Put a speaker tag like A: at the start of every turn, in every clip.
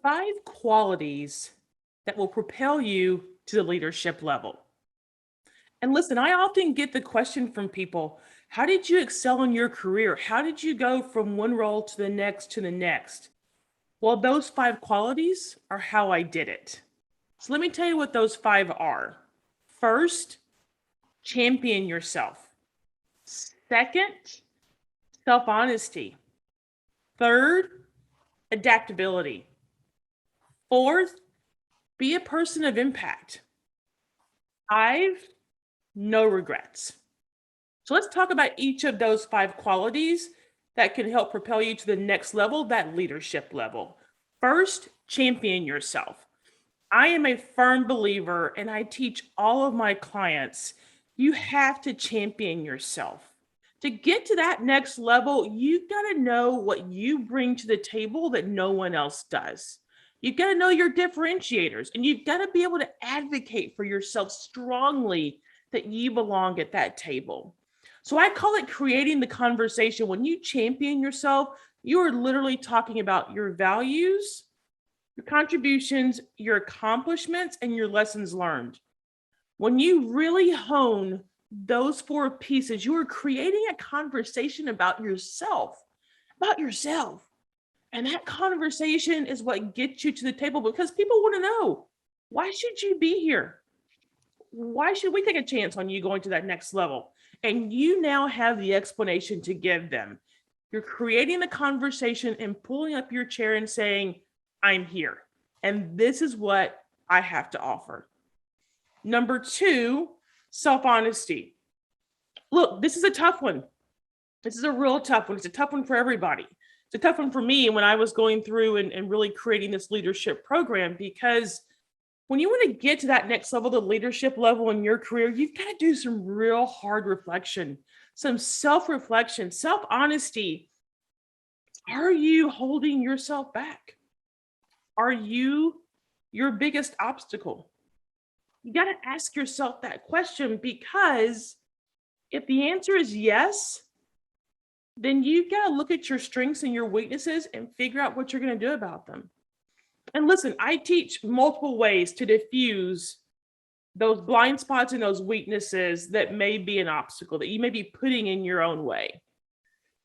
A: 5 qualities that will propel you to the leadership level. And listen, I often get the question from people, how did you excel in your career? How did you go from one role to the next to the next? Well, those 5 qualities are how I did it. So let me tell you what those 5 are. First, champion yourself. Second, self-honesty. Third, adaptability. Fourth, be a person of impact. 5, no regrets. So let's talk about each of those 5 qualities that can help propel you to the next level, that leadership level. First, champion yourself. I am a firm believer, and I teach all of my clients, you have to champion yourself. To get to that next level, you've got to know what you bring to the table that no one else does. You've got to know your differentiators, and you've got to be able to advocate for yourself strongly that you belong at that table. So I call it creating the conversation. When you champion yourself, you are literally talking about your values, your contributions, your accomplishments, and your lessons learned. When you really hone those 4 pieces, you are creating a conversation about yourself, about yourself. And that conversation is what gets you to the table because people want to know, why should you be here? Why should we take a chance on you going to that next level? And you now have the explanation to give them. You're creating the conversation and pulling up your chair and saying, I'm here. And this is what I have to offer. Number 2, self-honesty. Look, this is a tough one. This is a real tough one. It's a tough one for everybody. It's a tough one for me when I was going through and really creating this leadership program, because when you want to get to that next level, the leadership level in your career, you've got to do some real hard reflection, some self-reflection, self-honesty. Are you holding yourself back? Are you your biggest obstacle? You got to ask yourself that question, because if the answer is yes, then you've got to look at your strengths and your weaknesses and figure out what you're going to do about them. And listen, I teach multiple ways to diffuse those blind spots and those weaknesses that may be an obstacle that you may be putting in your own way.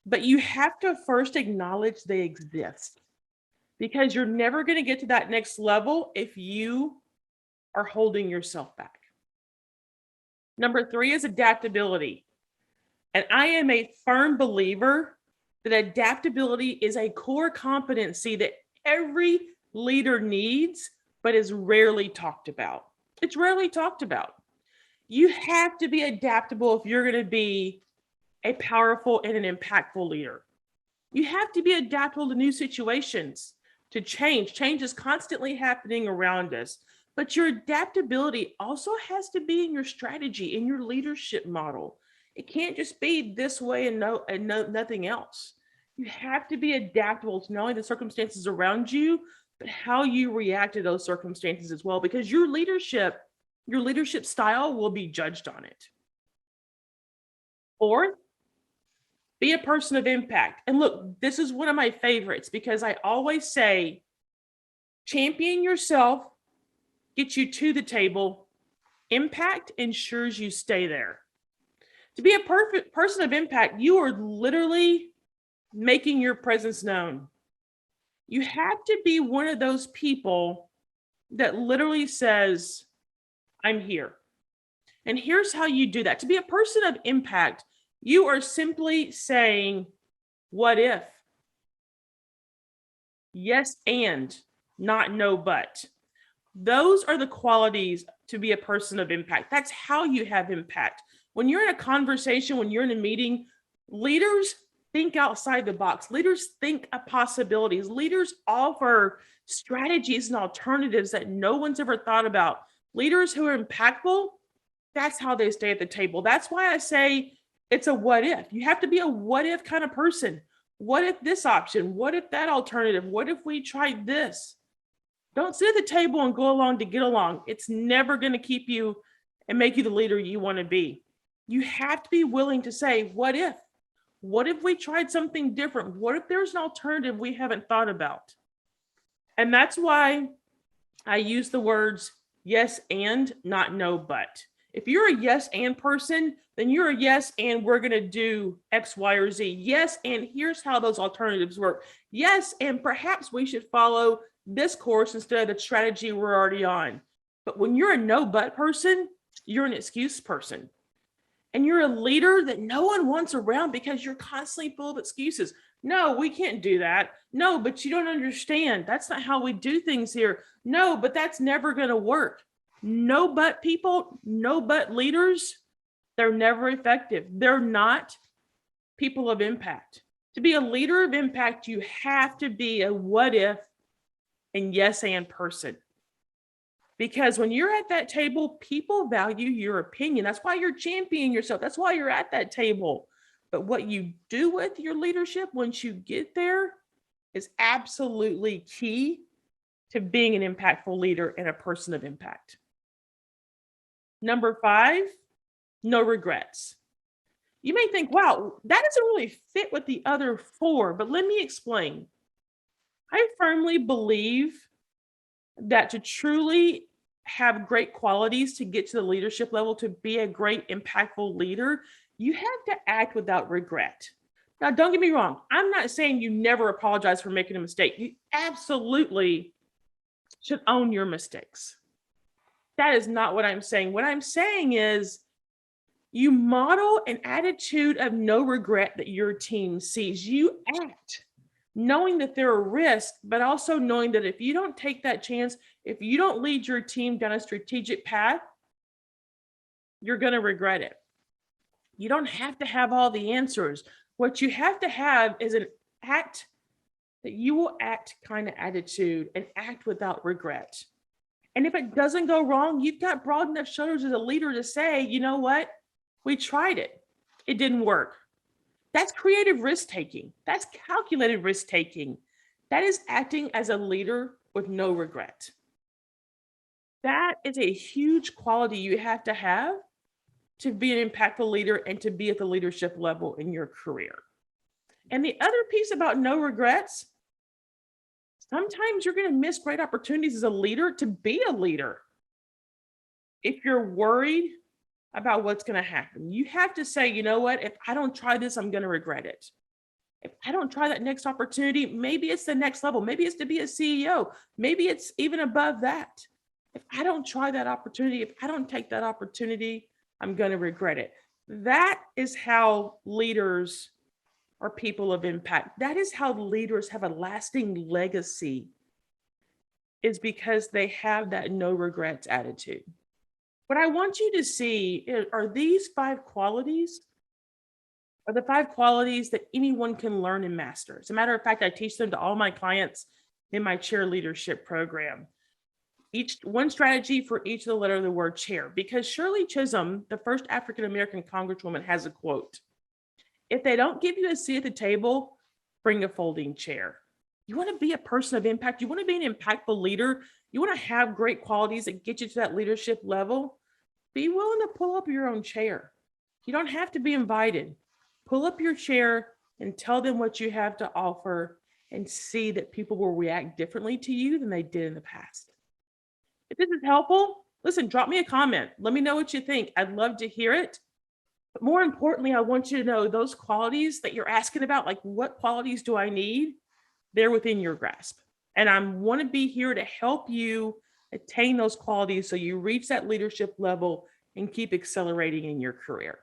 A: But you have to first acknowledge they exist, because you're never going to get to that next level if you are holding yourself back. Number 3 is adaptability. And I am a firm believer that adaptability is a core competency that every leader needs, but is rarely talked about. It's rarely talked about. You have to be adaptable if you're going to be a powerful and an impactful leader. You have to be adaptable to new situations, to change. Change is constantly happening around us, but your adaptability also has to be in your strategy, in your leadership model. It can't just be this way and nothing else. You have to be adaptable to not only the circumstances around you, but how you react to those circumstances as well, because your leadership style will be judged on it. 4th, be a person of impact. And look, this is one of my favorites, because I always say, champion yourself, get you to the table. Impact ensures you stay there. To be a perfect person of impact, you are literally making your presence known. You have to be one of those people that literally says, I'm here. And here's how you do that. To be a person of impact, you are simply saying, what if? Yes, and not no, but. Those are the qualities to be a person of impact. That's how you have impact. When you're in a conversation, when you're in a meeting, leaders think outside the box. Leaders think of possibilities. Leaders offer strategies and alternatives that no one's ever thought about. Leaders who are impactful, that's how they stay at the table. That's why I say it's a what if. You have to be a what if kind of person. What if this option? What if that alternative? What if we tried this? Don't sit at the table and go along to get along. It's never going to keep you and make you the leader you want to be. You have to be willing to say, what if? What if we tried something different? What if there's an alternative we haven't thought about? And that's why I use the words yes and, not no but. If you're a yes and person, then you're a yes and we're going to do X, Y, or Z. Yes, and here's how those alternatives work. Yes, and perhaps we should follow this course instead of the strategy we're already on. But when you're a no but person, you're an excuse person. And you're a leader that no one wants around because you're constantly full of excuses. No, we can't do that. No, but you don't understand. That's not how we do things here. No, but that's never going to work. No, but people, no, but leaders, they're never effective. They're not people of impact. To be a leader of impact, you have to be a what if and yes and person. Because when you're at that table, people value your opinion. That's why you're championing yourself. That's why you're at that table. But what you do with your leadership once you get there is absolutely key to being an impactful leader and a person of impact. Number 5, no regrets. You may think, wow, that doesn't really fit with the other 4, but let me explain. I firmly believe that to truly have great qualities to get to the leadership level, to be a great impactful leader, you have to act without regret. Now, don't get me wrong. I'm not saying you never apologize for making a mistake. You absolutely should own your mistakes. That is not what I'm saying. What I'm saying is you model an attitude of no regret that your team sees. You act knowing that there are risks, but also knowing that if you don't take that chance, if you don't lead your team down a strategic path, you're going to regret it. You don't have to have all the answers. What you have to have is an act that you will act kind of attitude and act without regret. And if it doesn't go wrong, you've got broad enough shoulders as a leader to say, you know what? We tried it. It didn't work. That's creative risk taking. That's calculated risk taking. That is acting as a leader with no regret. That is a huge quality you have to be an impactful leader and to be at the leadership level in your career. And the other piece about no regrets, sometimes you're going to miss great opportunities as a leader to be a leader. If you're worried about what's going to happen, you have to say, you know what, if I don't try this, I'm going to regret it. If I don't try that next opportunity, maybe it's the next level. Maybe it's to be a CEO. Maybe it's even above that. If I don't try that opportunity, if I don't take that opportunity, I'm going to regret it. That is how leaders are people of impact. That is how leaders have a lasting legacy, is because they have that no regrets attitude. What I want you to see are these 5 qualities are the 5 qualities that anyone can learn and master. As a matter of fact, I teach them to all my clients in my chair leadership program. Each one strategy for each of the letter of the word chair, because Shirley Chisholm, the first African-American congresswoman, has a quote. If they don't give you a seat at the table, bring a folding chair. You want to be a person of impact. You want to be an impactful leader. You want to have great qualities that get you to that leadership level. Be willing to pull up your own chair. You don't have to be invited. Pull up your chair and tell them what you have to offer and see that people will react differently to you than they did in the past. If this is helpful, listen, drop me a comment. Let me know what you think. I'd love to hear it. But more importantly, I want you to know those qualities that you're asking about, like what qualities do I need? They're within your grasp. And I want to be here to help you attain those qualities so you reach that leadership level and keep accelerating in your career.